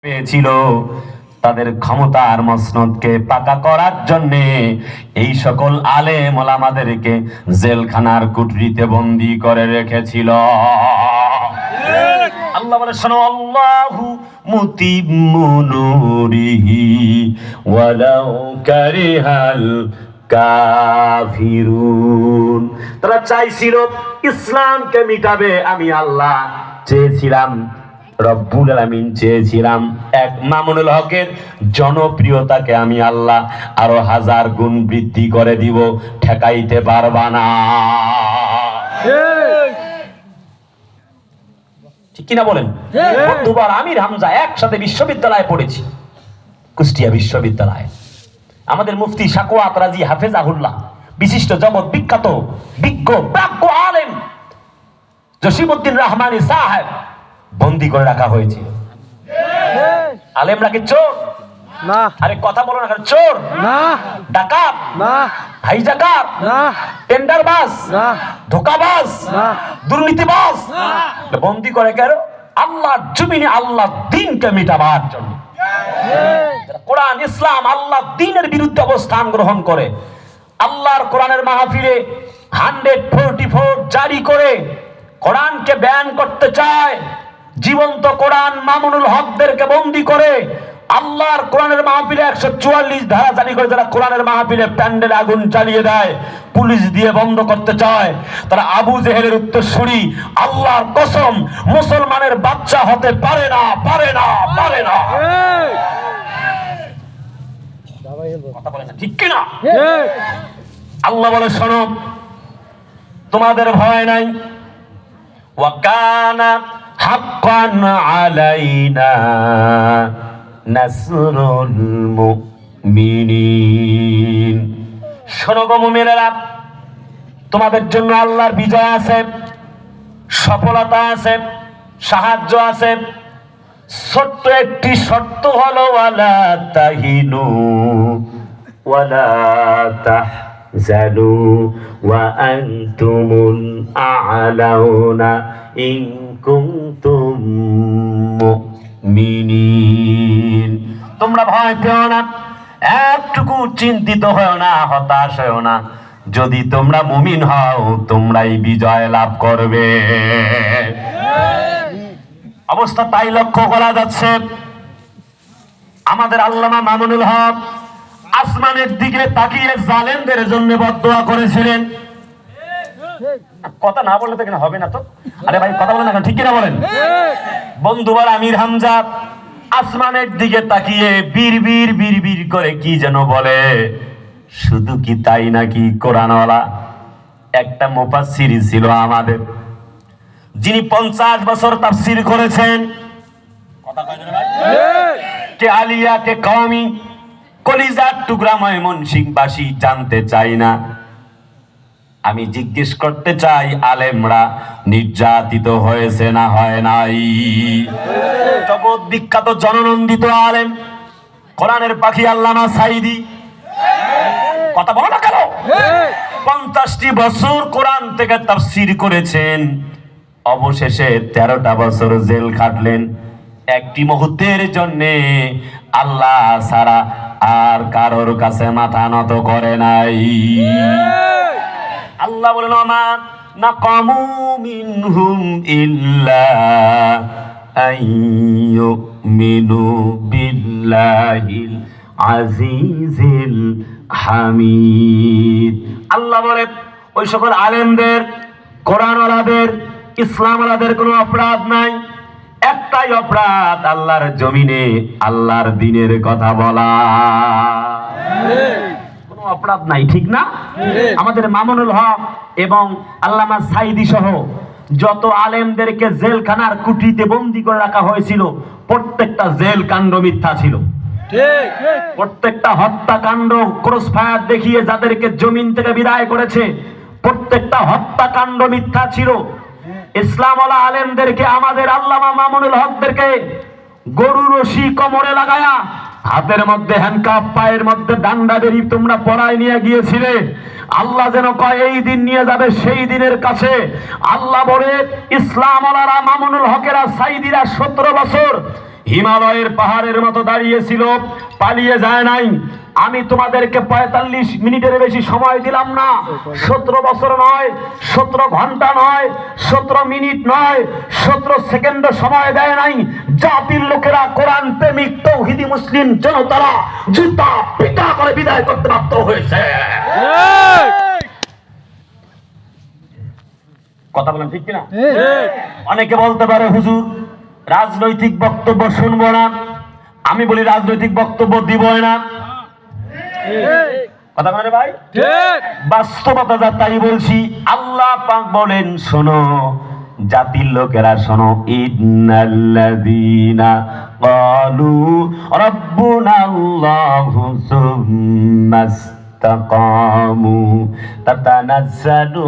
পেয়েছিল তাদের ক্ষমতার মসনদকে পাকা করার জন্য এই সকল আলেম ওলামাদেরকে জেলখানার কুঠরিতে বন্দী করে রেখেছিল। আল্লাহ বলে, শোনো, আল্লাহু মুতিম্মু নূরিহি ওয়ালাউ কারিহাল কাফিরুন। তারা চাইছিল ইসলামকে মিটাবে, আমি আল্লাহ চেয়েছিলাম, রব্বুল আলামিন চেয়েছিলাম এক মামুনুল হকের জনপ্রিয়তাকে আমি আল্লাহ আরো 1000 গুণ বৃদ্ধি করে দিব, ঠেকাইতে পারবা না। ঠিক কিনা বলেন? বন্ধুবার আমির হামজা একসাথে বিশ্ববিদ্যালয়ে পড়েছি, কুষ্টিয়া বিশ্ববিদ্যালয়ে। আমাদের মুফতি সাকওয়াত রাজি হাফেজাহুল্লাহ, বিশিষ্ট জগৎ বিখ্যাত বিজ্ঞ প্রাজ্ঞ আলেম জসিমউদ্দিন রহমানী সাহেব বন্দী করে রাখা হয়েছিল। আলেমরা কি চোর? না। আরে কথা বলো না, চোর না, ডাকাত না, হাইজাকার না, টেন্ডারবাজ না, ধোঁকাবাজ না, দুর্নীতিবাজ না। বন্দী করে কেন? আল্লাহর জমিনে আল্লাহ দ্বীনকে মিটাবার জন্য। কোরআন ইসলাম আল্লাহ দ্বীনের বিরুদ্ধে অবস্থান গ্রহণ করে, আল্লাহর কোরআনের মাহফিলে 144 জারি করে কোরআনকে ব্যান করতে চায়। জীবন্ত কোরআন মামুনুল হকদেরকে বন্দী করে আল্লাহর কোরআনের মাহফিলে 144 ধারা জারি করে যারা কোরআনের মাহফিলে প্যান্ডেলে আগুন জ্বালিয়ে দেয়, পুলিশ দিয়ে বন্ধ করতে চায়, তারা আবু জেহেলের উত্তরসূরি। আল্লাহর কসম, মুসলমানের বাচ্চা হতে পারে না, পারে না, পারে না। কথা বলে না, ঠিক কিনা? আল্লাহ বলে, শোনো, তোমাদের ভয় নাই। ওয়াকানা হাক্কান আলাইনা নাসরুল মুমিনিন। শোনো গো মুমিনেরা, তোমাদের জন্য আল্লাহর বিজয় আছে, সফলতা আছে, সাহায্য আছে। ছোট্ট একটি শর্ত হলো, ওয়ালা তাহিনু ওয়ালা তাহজানু ওয়া আনতুমুল আ'লাউনা ইন কুনতুম মুমিনিন। তোমরা ভয় পেও না, একটুকু চিন্তিত হও না, হতাশ হও না। যদি তোমরা মুমিন হও, তোমরাই বিজয় লাভ করবে। অবস্থা তাই লক্ষ্য করা যাচ্ছে। আমাদের আল্লামা মামুনুল হক আসমানের দিকে তাকিয়ে জালেমদের জন্য বদদোয়া করেছিলেন। কথা না বললে তো কেন হবে না? তো আরে ভাই কথা বলেন না, ঠিক কিনা বলেন? বন্ধুবার আমির হামজা আসমানের দিকে তাকিয়ে বীর বীর করে কি যেন বলে। শুধু কি তাই নাকি, কোরআনওয়ালা একটা মুফাসসির ছিল আমাদের, যিনি 50 বছর তাফসীর করেছেন। কথা কয় না ভাই? কে আলিয়া কে কওমি, কলিজার টুকরা ময়মনসিংহবাসী জানতে চাই না। আমি জিজ্ঞেস করতে চাই, আলেমরা নির্যাতিত হয়েছে না হয় নাই? জগৎ বিখ্যাত জননন্দিত আলেম কোরআনের পাখি আল্লামা সাঈদী, কথা বলো না কেন? 50টি বছর কোরআন থেকে তাফসীর করেছেন, অবশেষে 13টা বছর জেল খাটলেন। একটি মুহূর্তের জন্য আল্লাহ ছাড়া আর কারোর কাছে মাথা নত করে নাই। আল্লাহ বলেন, মা নাকামু মিনহুম ইল্লা আইয়ুমিনু বিল্লাহিল আজিজিল হামিদ। আল্লাহ বলে, ওই সকল আলেমদের, কোরআনওয়ালাদের, ইসলামওয়ালাদের কোনো অপরাধ নাই। একটাই অপরাধ, আল্লাহর জমিনে আল্লাহর দ্বীনের কথা বলা। কোনো অপরাধ নাই, ঠিক না? আমাদের মামুনুল হক এবং আল্লামা সাঈদী সহ যত আলেমদেরকে জেলখানার কুঠিতে বন্দী করে রাখা হয়েছিল, প্রত্যেকটা জেল কাণ্ড মিথ্যা ছিল। প্রত্যেকটা হত্যাকাণ্ড, ক্রস ফায়ার দেখিয়ে যাদেরকে জমিন থেকে বিদায় করেছে, প্রত্যেকটা হত্যাকাণ্ড মিথ্যা ছিল। ইসলামওয়ালা আলেমদেরকে, আমাদের আল্লামা মামুনুল হকদেরকে গরু রশি কোমরে লাগায়া, হাতের মধ্যে হ্যান্ডকাপ, পায়ের মধ্যে ডান্ডা বেরি তোমরা পড়ায় নিয়ে গিয়েছিলে। আল্লাহ যেন কয় এই দিন নিয়ে যাবে সেই দিনের কাছে। আল্লাহ বলে, ইসলামওয়ালারা, মামুনুল হকেরা, সাঈদীরা 17 বছর হিমালয়ের পাহাড়ের মতো দাঁড়িয়েছিল, পালিয়ে যায় নাই। আমি তোমাদেরকে 45 মিনিটের বেশি সময় দিলাম না, 17 বছর নয়, 17 ঘন্টা নয়, 17 মিনিট নয়, 17 সেকেন্ড সময় দেয় নাই। জাতির লোকেরা, কোরআন প্রেমিক তৌহিদি মুসলিম জনতারা জুতা পিটা করে বিদায় করতে বাধ্য হয়েছে। কথা বলেন ঠিক কিনা? অনেকে বলতে পারে হুজুর রাজনৈতিক বক্তব্য শুনবো না। আমি বলি রাজনৈতিক বক্তব্য দিব না। কথা বলেন ভাই, বাস্তবতা যা তাই বলছি। আল্লাহ পাক বলেন, শোনো জাতির লোকেরা শোনো, ইন্নাল্লাযীনা ক্বালু রাব্বুনাল্লাহু সুম্মা ইসতাকামু তাতানাজ্জালু